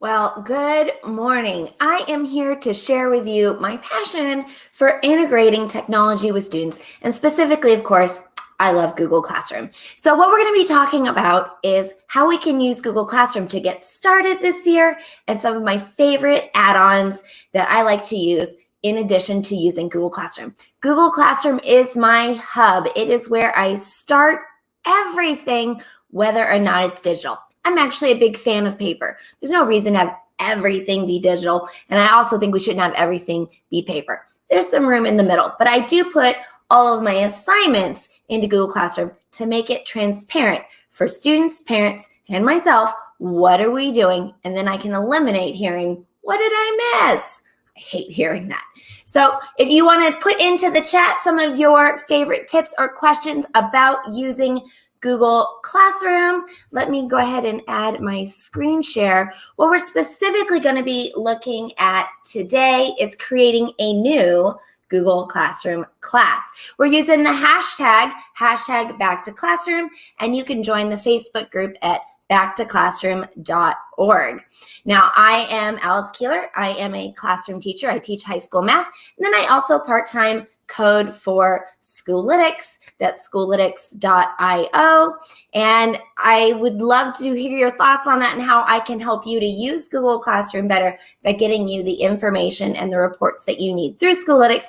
Well, good morning. I am here to share with you my passion for integrating technology with students. And specifically, of course, I love Google Classroom. So what we're going to be talking about is how we can use Google Classroom to get started this year and some of my favorite add-ons that I like to use in addition to using Google Classroom. Google Classroom is my hub. It is where I start everything, whether or not it's digital. I'm actually a big fan of paper. There's no reason to have everything be digital. And I also think we shouldn't have everything be paper. There's some room in the middle, but I do put all of my assignments into Google Classroom to make it transparent for students, parents, and myself. What are we doing? And then I can eliminate hearing, what did I miss? I hate hearing that. So if you want to put into the chat some of your favorite tips or questions about using Google Classroom, let me go ahead and add my screen share. What we're specifically going to be looking at today is creating a new Google Classroom class. We're using the hashtag #BackToClassroom, and you can join the Facebook group at backtoclassroom.org. Now, I am Alice Keeler. I am a classroom teacher. I teach high school math, and then I also part-time code for Schoolytics. That's schoolytics.io. And I would love to hear your thoughts on that and how I can help you to use Google Classroom better by getting you the information and the reports that you need through Schoolytics.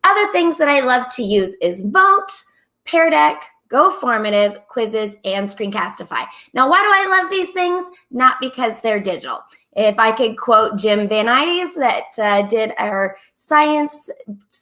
Other things that I love to use is Moat, Pear Deck, GoFormative, quizzes, and Screencastify. Now, why do I love these things? Not because they're digital. If I could quote Jim Van Ides that did our science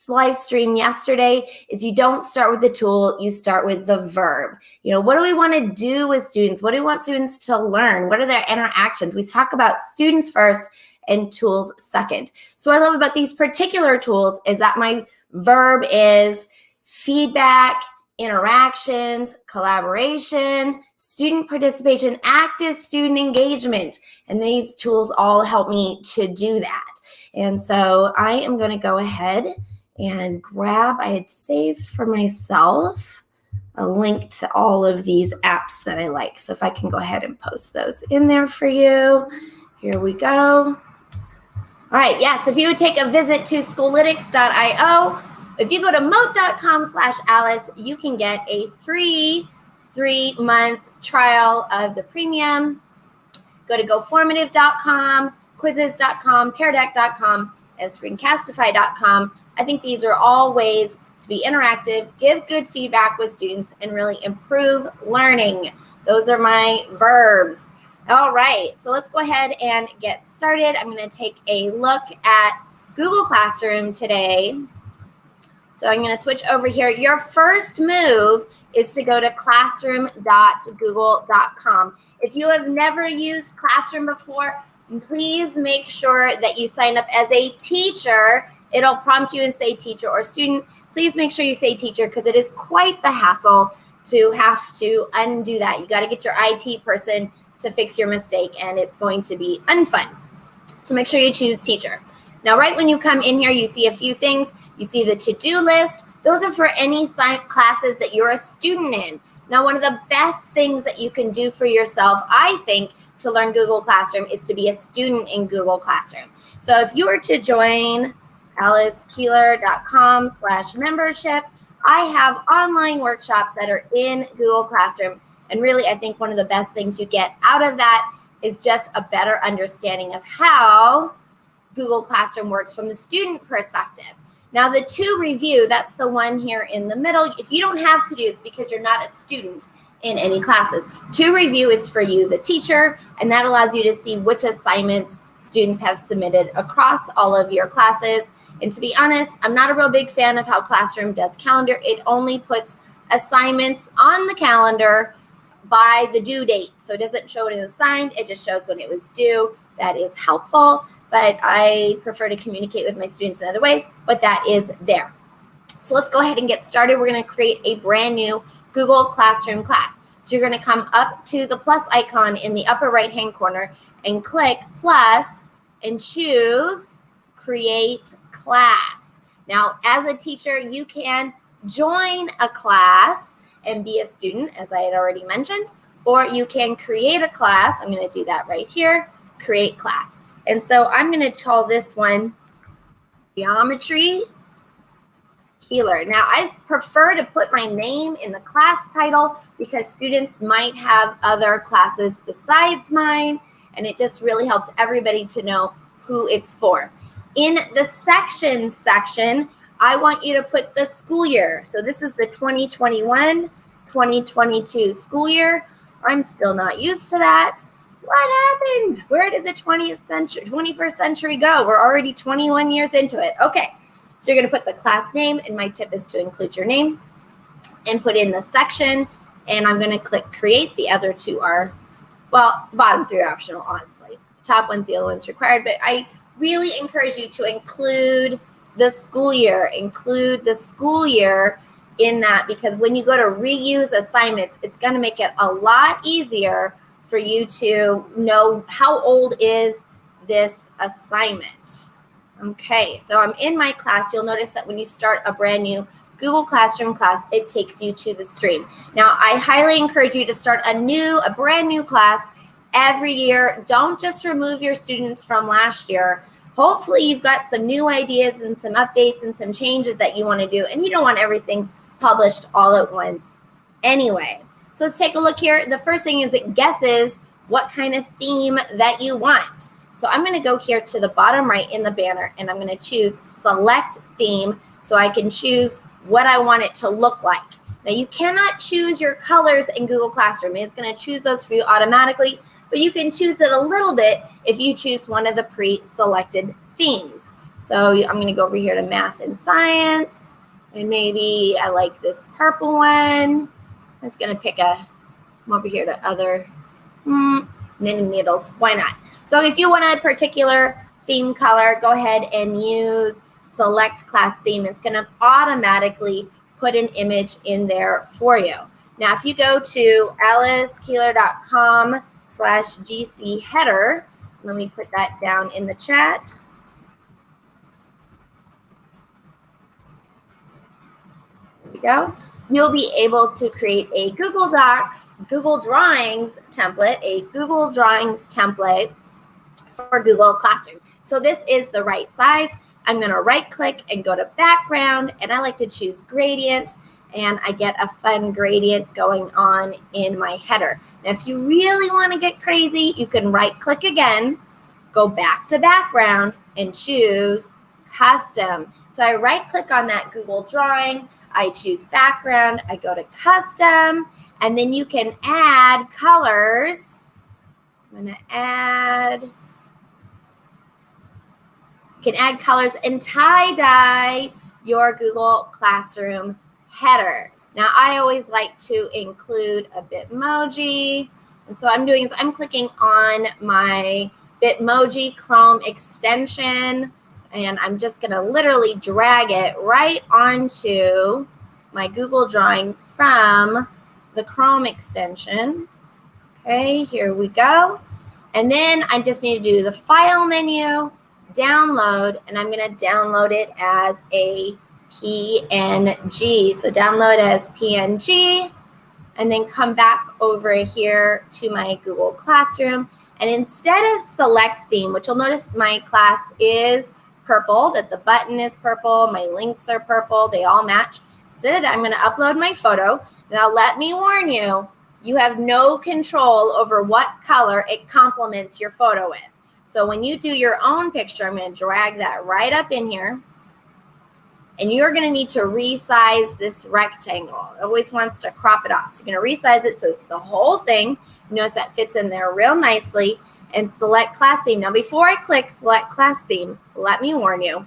live stream yesterday, is you don't start with the tool, you start with the verb. You know, what do we want to do with students? What do we want students to learn? What are their interactions? We talk about students first and tools second. So what I love about these particular tools is that my verb is feedback, interactions, collaboration, student participation, active student engagement. And these tools all help me to do that. And so I am going to go ahead and grab, I had saved for myself a link to all of these apps that I like. So if I can go ahead and post those in there for you. Here we go. All right, yes, if you would take a visit to schoolytics.io, if you go to moat.com/Alice, you can get a free 3-month trial of the premium. Go to GoFormative.com, quizzes.com, peardeck.com, and Screencastify.com. I think these are all ways to be interactive, give good feedback with students, and really improve learning. Those are my verbs. All right, so let's go ahead and get started. I'm going to take a look at Google Classroom today. So I'm going to switch over here. Your first move is to go to classroom.google.com. If you have never used Classroom before, please make sure that you sign up as a teacher. It'll prompt you and say teacher or student. Please make sure you say teacher because it is quite the hassle to have to undo that. You got to get your IT person to fix your mistake, and it's going to be unfun. So make sure you choose teacher. Now, right when you come in here, you see a few things. You see the to-do list. Those are for any classes that you're a student in. Now, one of the best things that you can do for yourself, I think, to learn Google Classroom is to be a student in Google Classroom. So if you were to join alicekeeler.com/membership, I have online workshops that are in Google Classroom. And really, I think one of the best things you get out of that is just a better understanding of how Google Classroom works from the student perspective. Now, the to review, that's the one here in the middle. If you don't have to do this because you're not a student in any classes, to review is for you, the teacher, and that allows you to see which assignments students have submitted across all of your classes. And to be honest, I'm not a real big fan of how Classroom does calendar. It only puts assignments on the calendar by the due date. So it doesn't show it as assigned, it just shows when it was due. That is helpful, but I prefer to communicate with my students in other ways, but that is there. So let's go ahead and get started. We're going to create a brand new Google Classroom class. So you're going to come up to the plus icon in the upper right-hand corner and click plus and choose Create Class. Now, as a teacher, you can join a class and be a student, as I had already mentioned, or you can create a class. I'm going to do that right here. create class. And so I'm going to call this one Geometry Keeler. Now, I prefer to put my name in the class title because students might have other classes besides mine, and it just really helps everybody to know who it's for. In the sections section, I want you to put the school year. So this is the 2021-2022 school year. I'm still not used to that. What happened? Where did the 21st century go? We're already 21 years into it. Okay, so you're going to put the class name, and my tip is to include your name and put in the section, and I'm going to click create. The other two are, well, the bottom three are optional, honestly. The top one's the other one's required, but I really encourage you to include the school year. Include the school year in that, because when you go to reuse assignments, it's going to make it a lot easier for you to know how old is this assignment. Okay, so I'm in my class. You'll notice that when you start a brand new Google Classroom class, it takes you to the stream. Now, I highly encourage you to start a brand new class every year. Don't just remove your students from last year. Hopefully, you've got some new ideas and some updates and some changes that you want to do, and you don't want everything published all at once anyway. So let's take a look here. The first thing is it guesses what kind of theme that you want. So I'm going to go here to the bottom right in the banner, and I'm going to choose select theme so I can choose what I want it to look like. Now, you cannot choose your colors in Google Classroom. It's going to choose those for you automatically, but you can choose it a little bit if you choose one of the pre-selected themes. So I'm going to go over here to math and science, and maybe I like this purple one. I'm just going to come over here to other knitting needles. Why not? So if you want a particular theme color, go ahead and use select class theme. It's going to automatically put an image in there for you. Now, if you go to alicekeeler.com/GC header, let me put that down in the chat. There we go. You'll be able to create a Google Drawings template for Google Classroom. So this is the right size. I'm going to right click and go to background, and I like to choose gradient, and I get a fun gradient going on in my header. Now, if you really want to get crazy, you can right click again, go back to background, and choose custom. So I right click on that Google drawing, I choose background, I go to custom, and then you can add colors. I'm going to add colors and tie-dye your Google Classroom header. Now, I always like to include a Bitmoji. And so I'm clicking on my Bitmoji Chrome extension, and I'm just going to literally drag it right onto my Google drawing from the Chrome extension. Okay, here we go. And then I just need to do the file menu, download, and I'm going to download it as a PNG. So download as PNG, and then come back over here to my Google Classroom. And instead of select theme, which you'll notice my class is purple, that the button is purple, my links are purple, they all match. Instead of that, I'm going to upload my photo. Now, let me warn you, you have no control over what color it complements your photo with. So when you do your own picture, I'm going to drag that right up in here. And you're going to need to resize this rectangle. It always wants to crop it off. So you're going to resize it so it's the whole thing. Notice that fits in there real nicely. And select class theme. Now, before I click select class theme, let me warn you,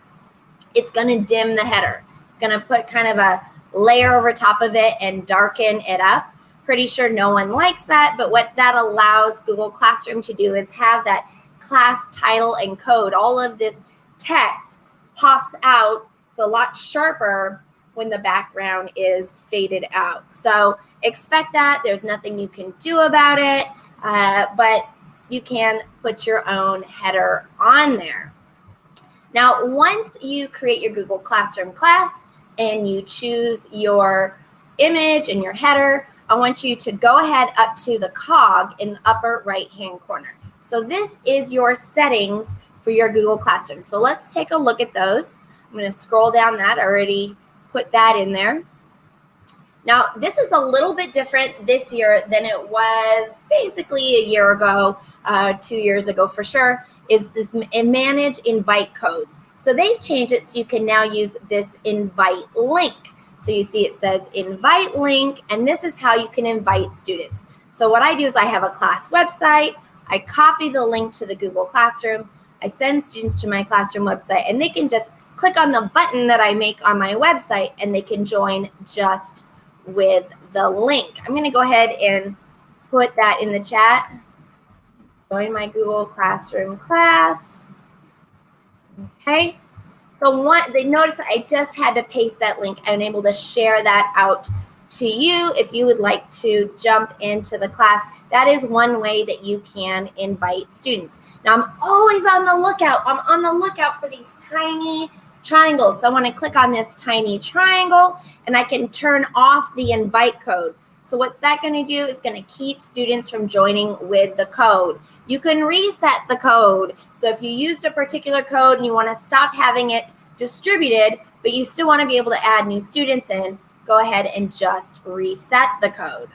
it's going to dim the header. It's going to put kind of a layer over top of it and darken it up. Pretty sure no one likes that, but what that allows Google Classroom to do is have that class title and code. All of this text pops out. It's a lot sharper when the background is faded out. So expect that. There's nothing you can do about it, but you can put your own header on there. Now, once you create your Google Classroom class and you choose your image and your header, I want you to go ahead up to the cog in the upper right-hand corner. So this is your settings for your Google Classroom. So let's take a look at those. I'm going to scroll down that. I already put that in there. Now, this is a little bit different this year than it was basically a year ago, 2 years ago for sure, is this manage invite codes. So they've changed it so you can now use this invite link. So you see it says invite link, and this is how you can invite students. So what I do is I have a class website. I copy the link to the Google Classroom. I send students to my classroom website, and they can just click on the button that I make on my website, and they can join just with the link. I'm going to go ahead and put that in the chat. Join my Google Classroom class. Okay. So they notice I just had to paste that link and able to share that out to you if you would like to jump into the class. That is one way that you can invite students. Now, I'm always on the lookout. I'm on the lookout for these tiny triangles. So I want to click on this tiny triangle, and I can turn off the invite code. So what's that going to do? It's going to keep students from joining with the code. You can reset the code. So if you used a particular code and you want to stop having it distributed, but you still want to be able to add new students in, go ahead and just reset the code.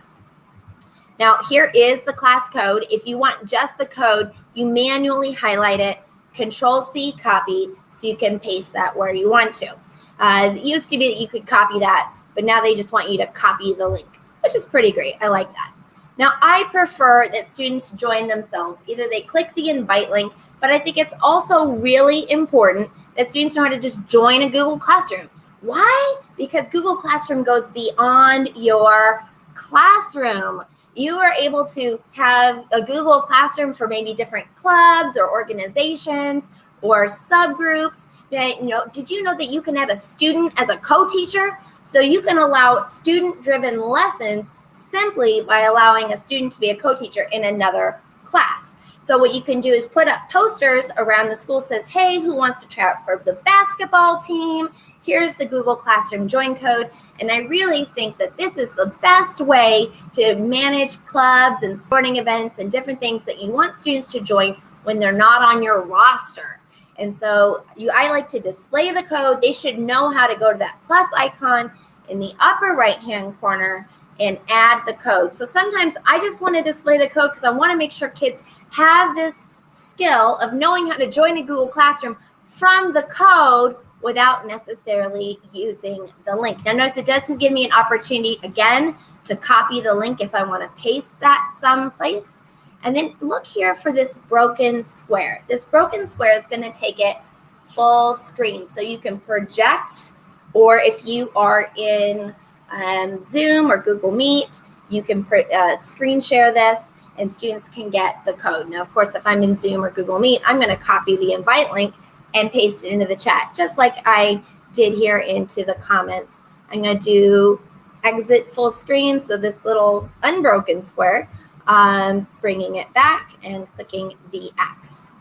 Now, here is the class code. If you want just the code, you manually highlight it, Control-C, copy, so you can paste that where you want to. It used to be that you could copy that, but now they just want you to copy the link, which is pretty great. I like that. Now, I prefer that students join themselves. Either they click the invite link, but I think it's also really important that students know how to just join a Google Classroom. Why? Because Google Classroom goes beyond your classroom. You are able to have a Google Classroom for maybe different clubs or organizations or subgroups. Did you know that you can add a student as a co-teacher? So you can allow student-driven lessons simply by allowing a student to be a co-teacher in another class. So what you can do is put up posters around the school says, hey, who wants to try out for the basketball team? Here's the Google Classroom join code. And I really think that this is the best way to manage clubs and sporting events and different things that you want students to join when they're not on your roster. And so I like to display the code. They should know how to go to that plus icon in the upper right-hand corner and add the code. So sometimes I just want to display the code because I want to make sure kids have this skill of knowing how to join a Google Classroom from the code without necessarily using the link. Now notice it doesn't give me an opportunity again to copy the link if I want to paste that someplace. And then look here for this broken square. This broken square is going to take it full screen. So you can project, or if you are in Zoom or Google Meet, you can screen share this and students can get the code. Now, of course, if I'm in Zoom or Google Meet, I'm going to copy the invite link and paste it into the chat, just like I did here into the comments. I'm going to do exit full screen, so this little unbroken square, bringing it back and clicking the X.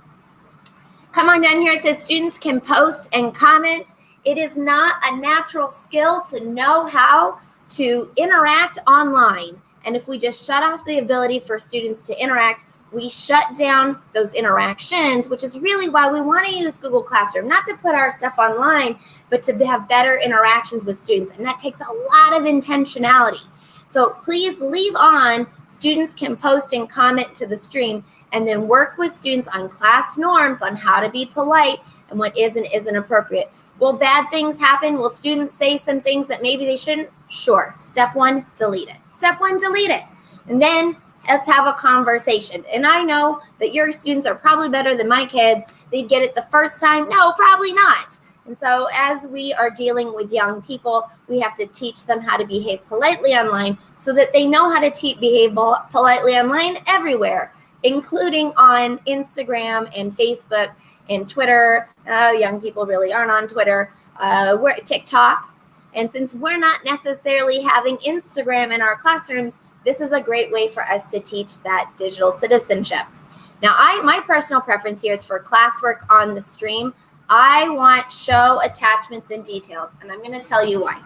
Come on down here. It says students can post and comment. It is not a natural skill to know how to interact online. And if we just shut off the ability for students to interact, we shut down those interactions, which is really why we want to use Google Classroom, not to put our stuff online, but to have better interactions with students. And that takes a lot of intentionality. So please leave on, students can post and comment to the stream, and then work with students on class norms on how to be polite and what is and isn't appropriate. Will bad things happen? Will students say some things that maybe they shouldn't? Sure. Step one, delete it. Step one, delete it. And then let's have a conversation. And I know that your students are probably better than my kids. They'd get it the first time. No, probably not. And so as we are dealing with young people, we have to teach them how to behave politely online so that they know how to behave politely online everywhere, including on Instagram and Facebook and Twitter. Young people really aren't on Twitter. We're at TikTok. And since we're not necessarily having Instagram in our classrooms, this is a great way for us to teach that digital citizenship. Now, my personal preference here is for classwork on the stream. I want show attachments and details, and I'm going to tell you why.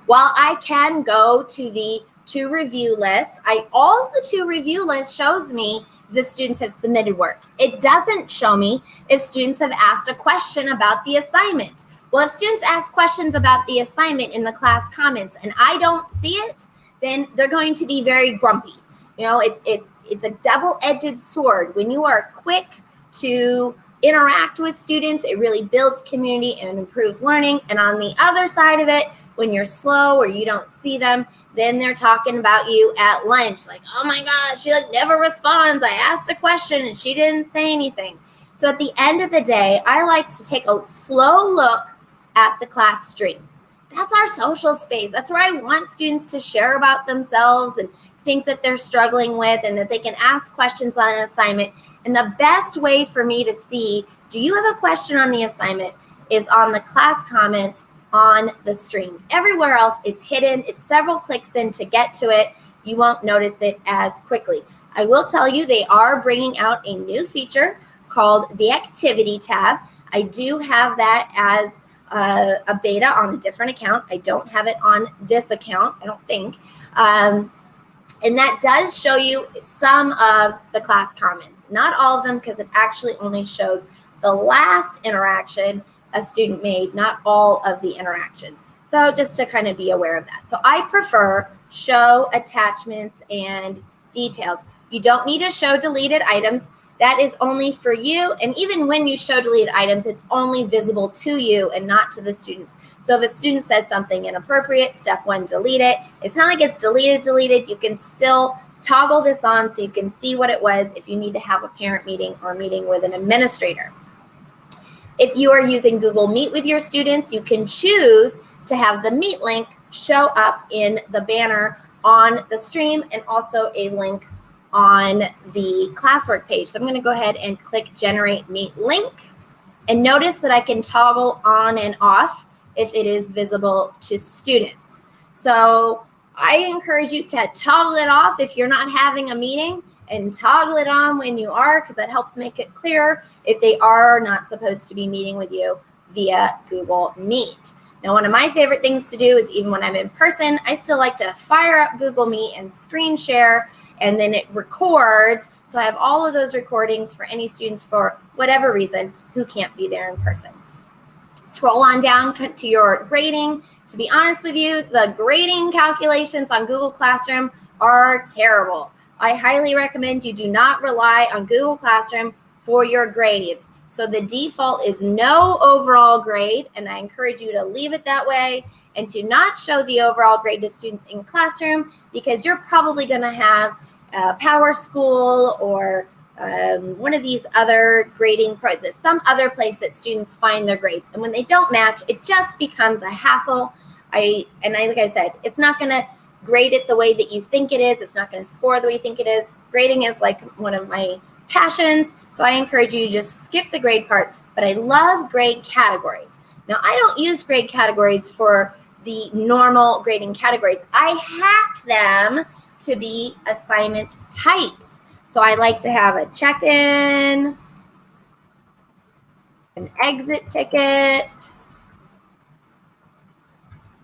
While I can go to the to review list. All the to review list shows me is if students have submitted work. It doesn't show me if students have asked a question about the assignment. Well, if students ask questions about the assignment in the class comments and I don't see it, then they're going to be very grumpy. You know, it's a double-edged sword. When you are quick to interact with students, it really builds community and improves learning. And on the other side of it, when you're slow or you don't see them, then they're talking about you at lunch. Like, oh my God, she never responds. I asked a question and she didn't say anything. So at the end of the day, I like to take a slow look at the class stream. That's our social space. That's where I want students to share about themselves and things that they're struggling with and that they can ask questions on an assignment. And the best way for me to see, do you have a question on the assignment, is on the class comments on the stream. Everywhere else, it's hidden. It's several clicks in to get to it. You won't notice it as quickly. I will tell you, they are bringing out a new feature called the Activity tab. I do have that as a beta on a different account. I don't have it on this account, I don't think. And that does show you some of the class comments. Not all of them, because it actually only shows the last interaction a student made, not all of the interactions. So just to kind of be aware of that. So I prefer show attachments and details. You don't need to show deleted items. That is only for you. And even when you show deleted items, it's only visible to you and not to the students. So if a student says something inappropriate, step one, delete it. It's not like it's deleted. You can still toggle this on so you can see what it was if you need to have a parent meeting or a meeting with an administrator. If you are using Google Meet with your students, you can choose to have the Meet link show up in the banner on the stream and also a link on the Classwork page. So I'm going to go ahead and click Generate Meet Link. And notice that I can toggle on and off if it is visible to students. So I encourage you to toggle it off if you're not having a meeting, and toggle it on when you are, because that helps make it clear if they are not supposed to be meeting with you via Google Meet. Now, one of my favorite things to do is, even when I'm in person, I still like to fire up Google Meet and screen share, and then it records. So I have all of those recordings for any students, for whatever reason, who can't be there in person. Scroll on down to your grading. To be honest with you, the grading calculations on Google Classroom are terrible. I highly recommend you do not rely on Google Classroom for your grades. So the default is no overall grade, and I encourage you to leave it that way and to not show the overall grade to students in Classroom, because you're probably going to have Power School or one of these other grading, some other place that students find their grades. And when they don't match, it just becomes a hassle. Like I said, it's not going to grade it the way that you think it is. It's not going to score the way you think it is. Grading is like one of my passions, so I encourage you to just skip the grade part, but I love grade categories. Now, I don't use grade categories for the normal grading categories. I hack them to be assignment types. So I like to have a check-in, an exit ticket.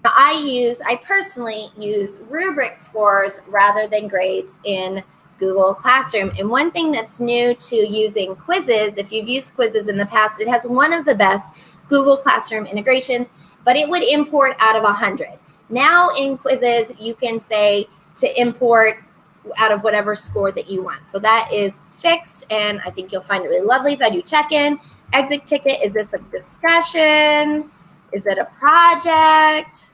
Now, I personally use rubric scores rather than grades in Google Classroom. And one thing that's new to using quizzes, if you've used quizzes in the past, it has one of the best Google Classroom integrations, but it would import out of 100. Now in quizzes, you can say to import out of whatever score that you want. So that is fixed, and I think you'll find it really lovely. So I do check-in, exit ticket. Is this a discussion? Is it a project?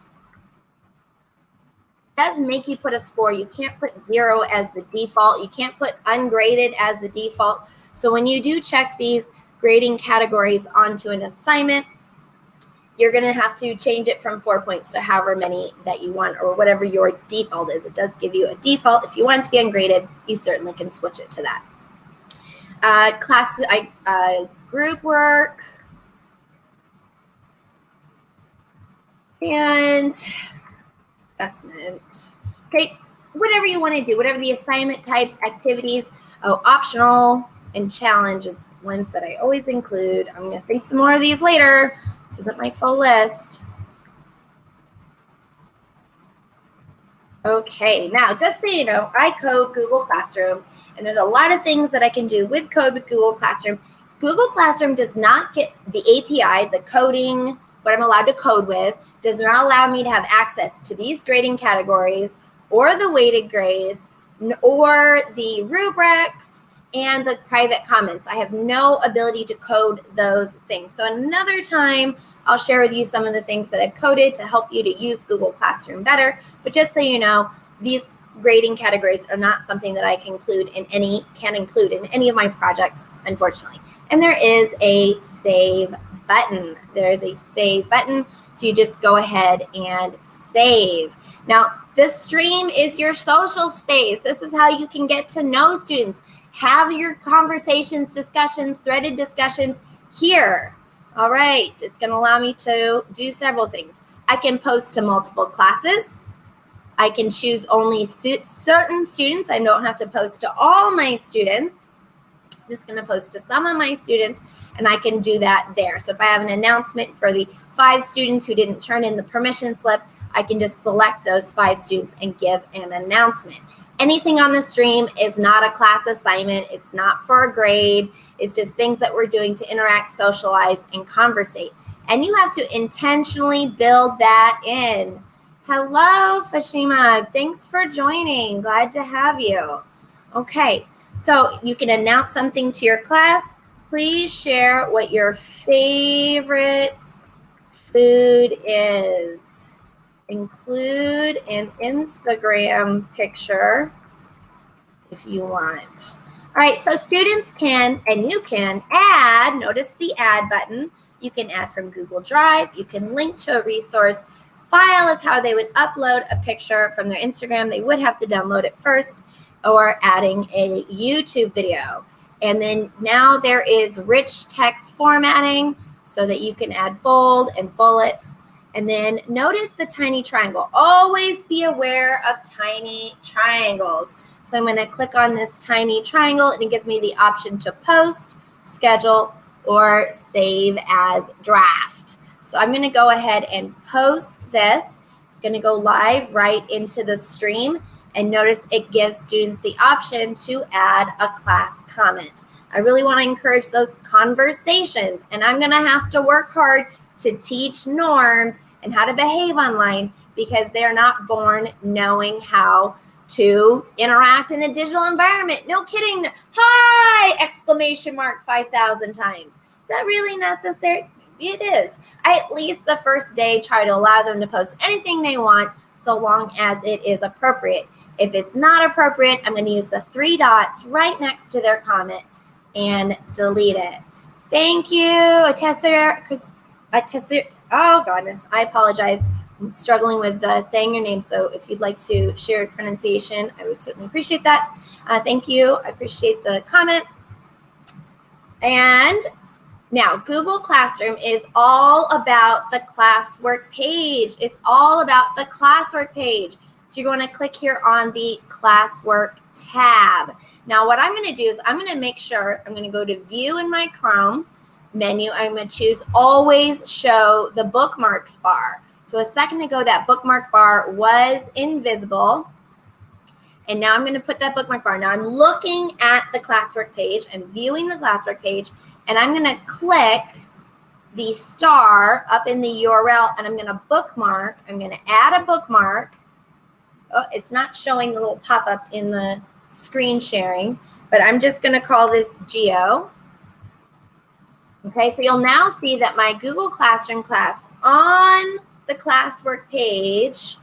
It does make you put a score. You can't put 0 as the default. You can't put ungraded as the default. So when you do check these grading categories onto an assignment, you're going to have to change it from 4 points to however many that you want, or whatever your default is. It does give you a default. If you want it to be ungraded, you certainly can switch it to that. Group work and assessment. Okay, whatever you want to do, whatever the assignment types, activities. Optional and challenge is ones that I always include. I'm going to think some more of these later. This isn't my full list. Okay, now just so you know, I code Google Classroom, and there's a lot of things that I can do with code with Google Classroom. Google Classroom does not get the API, the coding, what I'm allowed to code with, does not allow me to have access to these grading categories or the weighted grades or the rubrics and the private comments. I have no ability to code those things. So another time, I'll share with you some of the things that I've coded to help you to use Google Classroom better. But just so you know, these grading categories are not something that I can include in any of my projects, unfortunately. And there is a save button. There is a save button. So you just go ahead and save. Now, this stream is your social space. This is how you can get to know students. Have your conversations, discussions, threaded discussions here. All right, it's going to allow me to do several things. I can post to multiple classes. I can choose only certain students. I don't have to post to all my students. I'm just going to post to some of my students, and I can do that there. So if I have an announcement for the 5 students who didn't turn in the permission slip, I can just select those 5 students and give an announcement. Anything on the stream is not a class assignment. It's not for a grade. It's just things that we're doing to interact, socialize, and conversate. And you have to intentionally build that in. Hello, Fashima. Thanks for joining. Glad to have you. Okay, so you can announce something to your class. Please share what your favorite food is. Include an Instagram picture if you want. All right, so students can, and you can add, notice the add button. You can add from Google Drive. You can link to a resource. File is how they would upload a picture from their Instagram. They would have to download it first, or adding a YouTube video. And then now there is rich text formatting so that you can add bold and bullets. And then notice the tiny triangle. Always be aware of tiny triangles. So I'm going to click on this tiny triangle, and it gives me the option to post, schedule, or save as draft. So I'm going to go ahead and post this. It's going to go live right into the stream. And notice it gives students the option to add a class comment. I really want to encourage those conversations. And I'm going to have to work hard to teach norms and how to behave online, because they are not born knowing how to interact in a digital environment. No kidding. Hi! Exclamation mark 5,000 times. Is that really necessary? It is. I at least the first day try to allow them to post anything they want so long as it is appropriate. If it's not appropriate, I'm going to use the 3 dots right next to their comment and delete it. Thank you, oh goodness, I apologize. I'm struggling with saying your name, so if you'd like to share your pronunciation, I would certainly appreciate that. Thank you. I appreciate the comment. And now, Google Classroom is all about the Classwork page. It's all about the Classwork page. So you're going to click here on the Classwork tab. Now, what I'm going to do is I'm going to make sure I'm going to go to View in my Chrome menu. I'm going to choose Always Show the Bookmarks bar. So a second ago, that bookmark bar was invisible. And now I'm going to put that bookmark bar. Now I'm looking at the Classwork page. I'm viewing the Classwork page. And I'm going to click the star up in the URL. And I'm going to bookmark. I'm going to add a bookmark. Oh, it's not showing the little pop-up in the screen sharing. But I'm just going to call this Geo. Okay, so you'll now see that my Google Classroom class on the Classwork page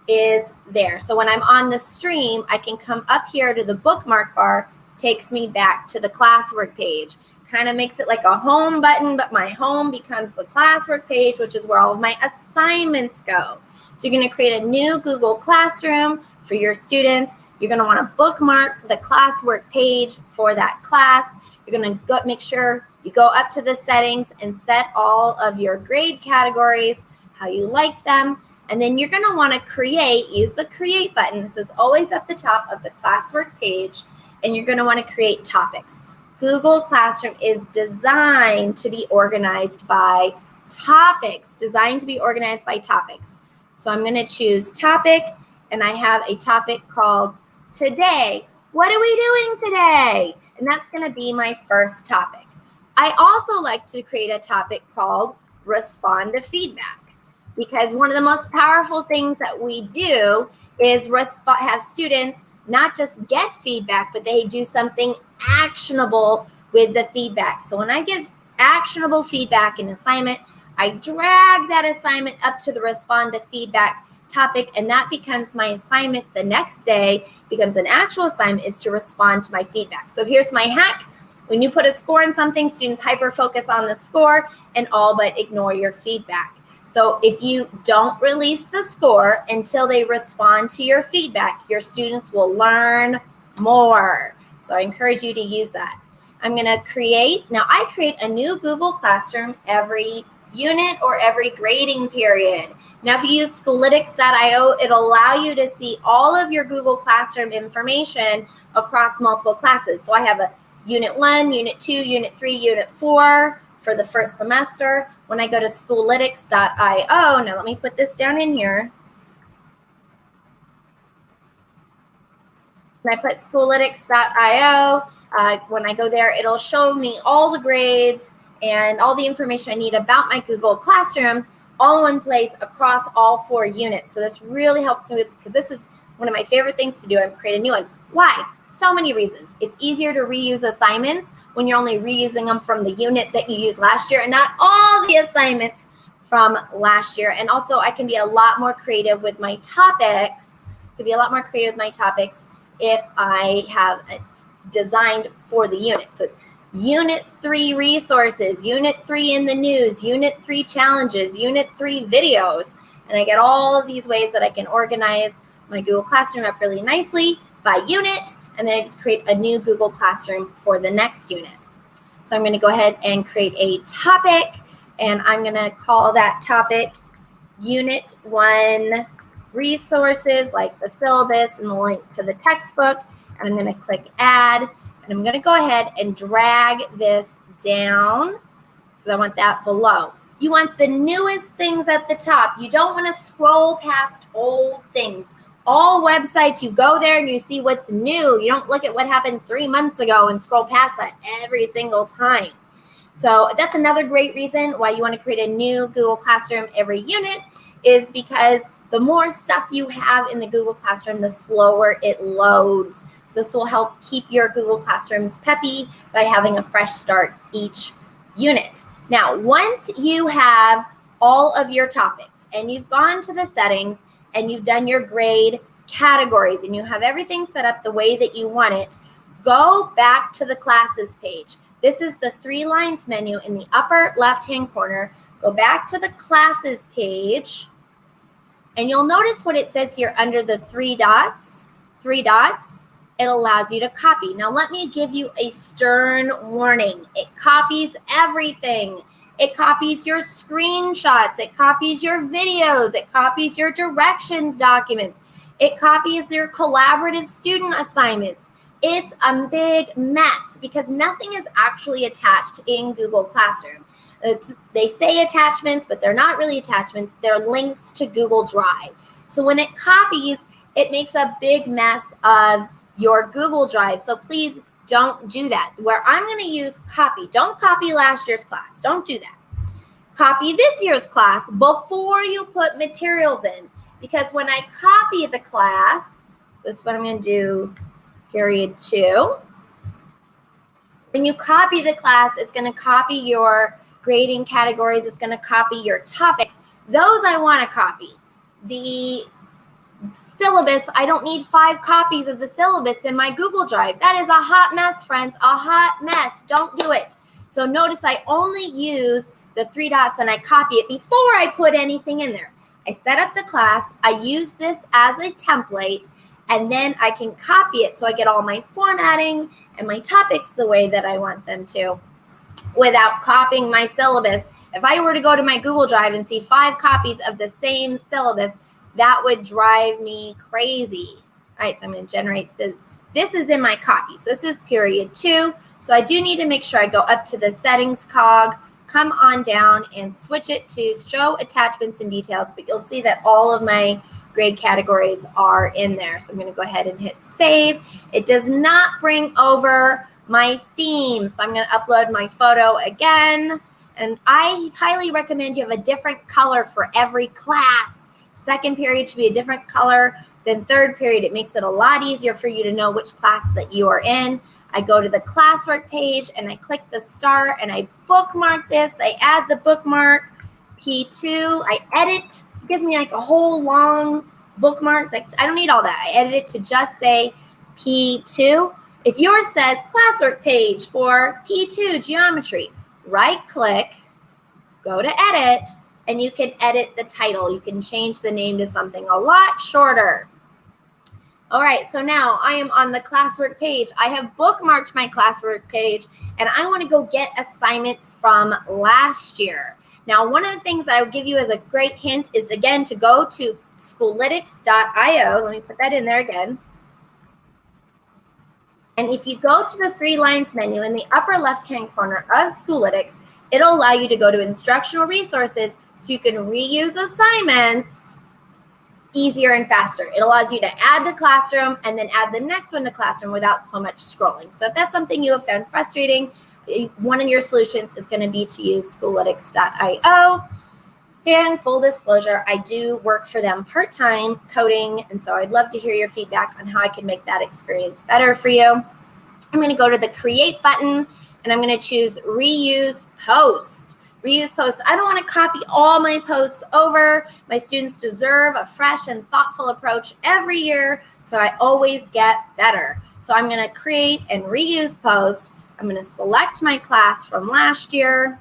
is there. So when I'm on the stream, I can come up here to the bookmark bar, takes me back to the Classwork page. Kind of makes it like a home button, but my home becomes the Classwork page, which is where all of my assignments go. So you're going to create a new Google Classroom for your students. You're going to want to bookmark the Classwork page for that class. You're going to make sure you go up to the settings and set all of your grade categories, how you like them. And then you're going to want to use the create button. This is always at the top of the Classwork page. And you're going to want to create topics. Google Classroom is designed to be organized by topics, So I'm going to choose topic, and I have a topic called Today. What are we doing today? And that's going to be my first topic. I also like to create a topic called Respond to Feedback, because one of the most powerful things that we do is have students not just get feedback, but they do something actionable with the feedback. So when I give actionable feedback in assignment, I drag that assignment up to the Respond to Feedback topic, and that becomes my assignment the next day, becomes an actual assignment, is to respond to my feedback. So here's my hack. When you put a score on something, students hyper-focus on the score and all but ignore your feedback. So if you don't release the score until they respond to your feedback, your students will learn more. So I encourage you to use that. I'm going to create a new Google Classroom every unit or every grading period. Now, if you use Schoolitics.io, it'll allow you to see all of your Google Classroom information across multiple classes. So I have a Unit 1, Unit 2, Unit 3, Unit 4 for the first semester. When I go to Schoolitics.io, now let me put this down in here. When I put Schoolitics.io, when I go there, it'll show me all the grades and all the information I need about my Google Classroom all in one place across all 4 units. So this really helps me because this is one of my favorite things to do. And create a new one. Why? So many reasons. It's easier to reuse assignments when you're only reusing them from the unit that you used last year and not all the assignments from last year. And also I can be a lot more creative with my topics. If I have designed for the unit. So it's Unit 3 resources, Unit 3 in the news, Unit 3 challenges, Unit 3 videos. And I get all of these ways that I can organize my Google Classroom up really nicely by unit. And then I just create a new Google Classroom for the next unit. So I'm going to go ahead and create a topic. And I'm going to call that topic Unit 1 resources, like the syllabus and the link to the textbook. And I'm going to click Add. And I'm going to go ahead and drag this down. So I want that below. You want the newest things at the top. You don't want to scroll past old things. All websites, you go there and you see what's new. You don't look at what happened 3 months ago and scroll past that every single time. So that's another great reason why you want to create a new Google Classroom every unit, is because the more stuff you have in the Google Classroom, the slower it loads. So this will help keep your Google Classrooms peppy by having a fresh start each unit. Now, once you have all of your topics and you've gone to the settings and you've done your grade categories and you have everything set up the way that you want it, go back to the classes page. This is the 3 lines menu in the upper left-hand corner. Go back to the classes page. And you'll notice what it says here under the 3 dots. It allows you to copy. Now, let me give you a stern warning. It copies everything. It copies your screenshots. It copies your videos. It copies your directions documents. It copies your collaborative student assignments. It's a big mess because nothing is actually attached in Google Classroom. They say attachments, but they're not really attachments. They're links to Google Drive. So when it copies, it makes a big mess of your Google Drive. So please don't do that. Where I'm going to use copy. Don't copy last year's class. Don't do that. Copy this year's class before you put materials in. Because when I copy the class, so this is what I'm going to do, period 2. When you copy the class, it's going to copy your grading categories. It's going to copy your topics. Those I want to copy. The syllabus, I don't need 5 copies of the syllabus in my Google Drive. That is a hot mess, friends, a hot mess. Don't do it. So notice I only use the 3 dots and I copy it before I put anything in there. I set up the class, I use this as a template, and then I can copy it so I get all my formatting and my topics the way that I want them to without copying my syllabus. If I were to go to my Google Drive and see 5 copies of the same syllabus, that would drive me crazy. All right, so I'm going to generate this is in my copy. So this is period 2. So I do need to make sure I go up to the settings cog, come on down and switch it to show attachments and details. But you'll see that all of my grade categories are in there. So I'm going to go ahead and hit save. It does not bring over my theme, so I'm going to upload my photo again. And I highly recommend you have a different color for every class. Second period should be a different color than third period. It makes it a lot easier for you to know which class that you are in. I go to the Classwork page and I click the star and I bookmark this. I add the bookmark P2. I edit. It gives me like a whole long bookmark. Like, I don't need all that. I edit it to just say P2. If yours says Classwork page for P2 geometry, right click, go to edit, and you can edit the title. You can change the name to something a lot shorter. All right, so now I am on the Classwork page. I have bookmarked my Classwork page, and I want to go get assignments from last year. Now, one of the things that I would give you as a great hint is, again, to go to schoollytics.io. Let me put that in there again. And if you go to the 3 lines menu in the upper left-hand corner of Schoollytics, it'll allow you to go to instructional resources so you can reuse assignments easier and faster. It allows you to add to Classroom and then add the next one to Classroom without so much scrolling. So if that's something you have found frustrating, one of your solutions is going to be to use schoollytics.io. And full disclosure, I do work for them part-time coding, and so I'd love to hear your feedback on how I can make that experience better for you. I'm going to go to the Create button, and I'm going to choose Reuse Post. Reuse Post. I don't want to copy all my posts over. My students deserve a fresh and thoughtful approach every year, so I always get better. So I'm going to create and reuse post. I'm going to select my class from last year.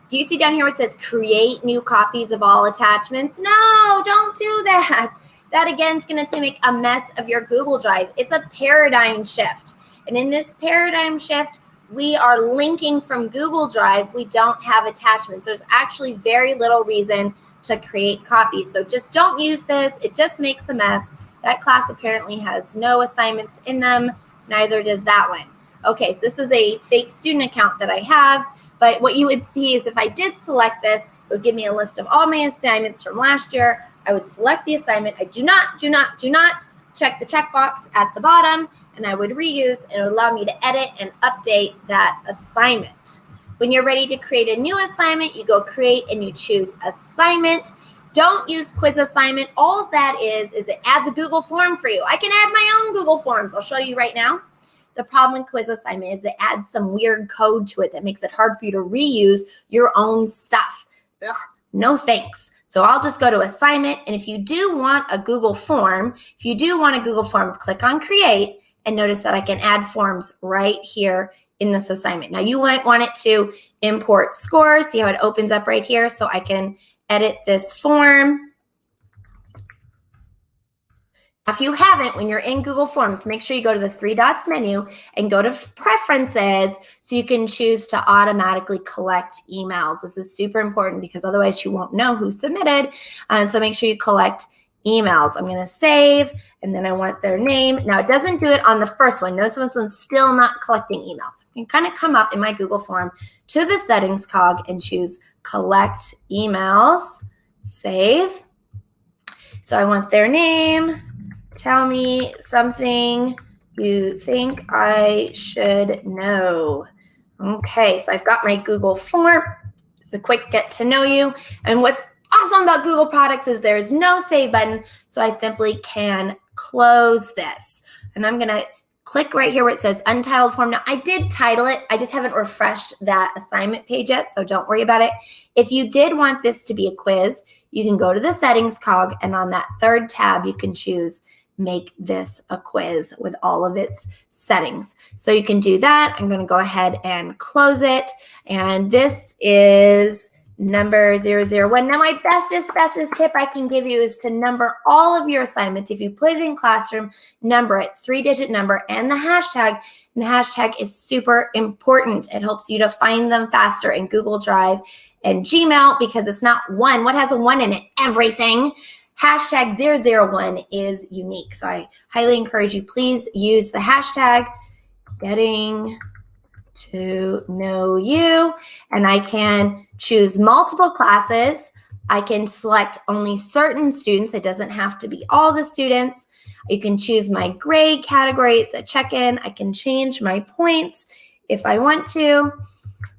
Do you see down here where it says create new copies of all attachments? No, don't do that. That again is going to make a mess of your Google Drive. It's a paradigm shift. And in this paradigm shift, we are linking from Google Drive. We don't have attachments. There's actually very little reason to create copies. So just don't use this. It just makes a mess. That class apparently has no assignments in them. Neither does that one. Okay, so this is a fake student account that I have. But what you would see is if I did select this, it would give me a list of all my assignments from last year. I would select the assignment. I do not check the checkbox at the bottom, and I would reuse, and it would allow me to edit and update that assignment. When you're ready to create a new assignment, you go create and you choose assignment. Don't use quiz assignment. All that is it adds a Google form for you. I can add my own Google Forms. I'll show you right now. The problem with quiz assignment is it adds some weird code to it that makes it hard for you to reuse your own stuff. Ugh, no thanks. So I'll just go to assignment. And if you do want a Google form, click on create and notice that I can add forms right here in this assignment. Now you might want it to import scores. See how it opens up right here? So I can edit this form. If you haven't, when you're in Google Forms, make sure you go to the 3 dots menu and go to Preferences so you can choose to automatically collect emails. This is super important because otherwise you won't know who submitted. And so make sure you collect emails. I'm going to save, and then I want their name. Now, it doesn't do it on the first one. Notice this one's still not collecting emails. I can kind of come up in my Google form to the settings cog and choose Collect Emails. Save. So I want their name. Tell me something you think I should know. Okay, so I've got my Google form. It's a quick get to know you. And what's awesome about Google products is there's no save button, so I simply can close this. And I'm going to click right here where it says untitled form. Now, I did title it. I just haven't refreshed that assignment page yet, so don't worry about it. If you did want this to be a quiz, you can go to the settings cog, and on that 3rd tab, you can choose make this a quiz with all of its settings. So you can do that. I'm going to go ahead and close it. And this is number 001. Now, my bestest tip I can give you is to number all of your assignments. If you put it in Classroom, number it, 3-digit number, and the hashtag. And the hashtag is super important. It helps you to find them faster in Google Drive and Gmail because it's not one. What has a 1 in it? Everything. Hashtag 001 is unique. So I highly encourage you, please use the hashtag getting to know you. And I can choose multiple classes. I can select only certain students. It doesn't have to be all the students. You can choose my grade category. It's a check-in. I can change my points if I want to.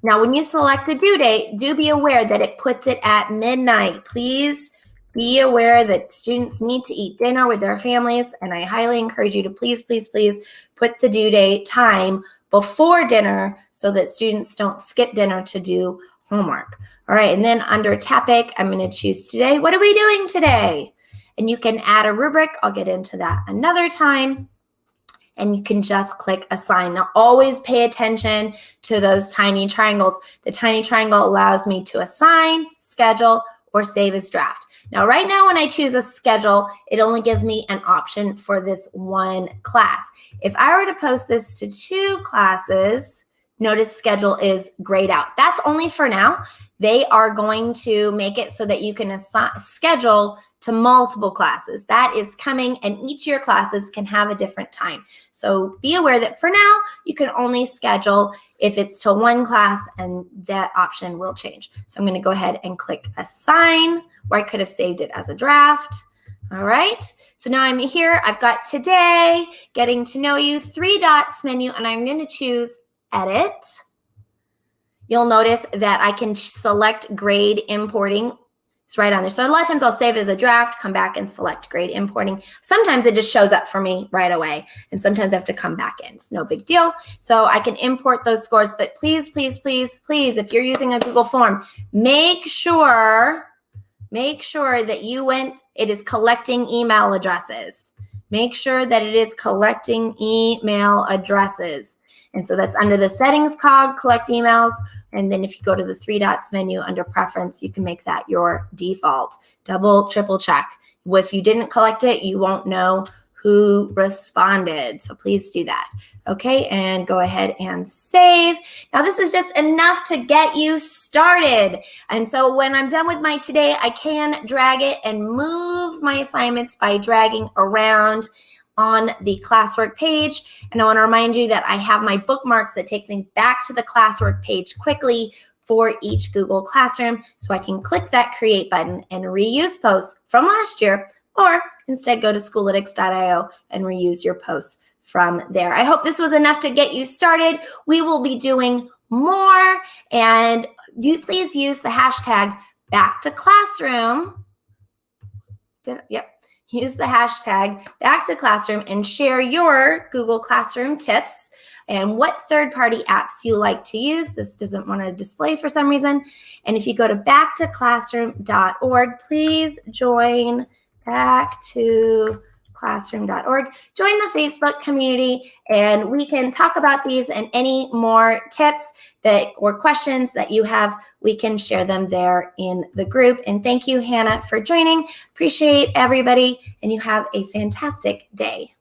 Now, when you select the due date, do be aware that it puts it at midnight. Please be aware that students need to eat dinner with their families, and I highly encourage you to please, please, please put the due date time before dinner so that students don't skip dinner to do homework. All right, and then under topic, I'm going to choose today. What are we doing today? And you can add a rubric. I'll get into that another time. And you can just click assign. Now, always pay attention to those tiny triangles. The tiny triangle allows me to assign, schedule, or save as draft. Now, right now, when I choose a schedule, it only gives me an option for this one class. If I were to post this to 2 classes, notice schedule is grayed out. That's only for now. They are going to make it so that you can schedule to multiple classes. That is coming, and each of your classes can have a different time. So be aware that for now, you can only schedule if it's to 1 class, and that option will change. So I'm going to go ahead and click assign, or I could have saved it as a draft. All right, so now I'm here. I've got today, getting to know you, 3 dots menu, and I'm going to choose edit. You'll notice that I can select grade importing. It's right on there. So a lot of times I'll save it as a draft, come back and select grade importing. Sometimes it just shows up for me right away, and sometimes I have to come back in. It's no big deal. So I can import those scores, but please, please, please, please, if you're using a Google form, make sure that it is collecting email addresses. Make sure that it is collecting email addresses. And so that's under the settings cog, collect emails. And then if you go to the 3 dots menu under preference, you can make that your default. Double, triple check. If you didn't collect it, you won't know who responded. So please do that. Okay, and go ahead and save. Now this is just enough to get you started. And so when I'm done with my today, I can drag it and move my assignments by dragging around on the Classwork page. And I want to remind you that I have my bookmarks that takes me back to the Classwork page quickly for each Google Classroom. So I can click that create button and reuse posts from last year, or instead go to schoollytics.io and reuse your posts from there. I hope this was enough to get you started. We will be doing more, and you please use the hashtag #BackToClassroom. Use the hashtag #BackToClassroom and share your Google Classroom tips and what third-party apps you like to use. This doesn't want to display for some reason. And if you go to backtoclassroom.org, please join backtoclassroom.org. Join the Facebook community, and we can talk about these and any more tips or questions that you have. We can share them there in the group. And thank you, Hannah, for joining. Appreciate everybody, and you have a fantastic day.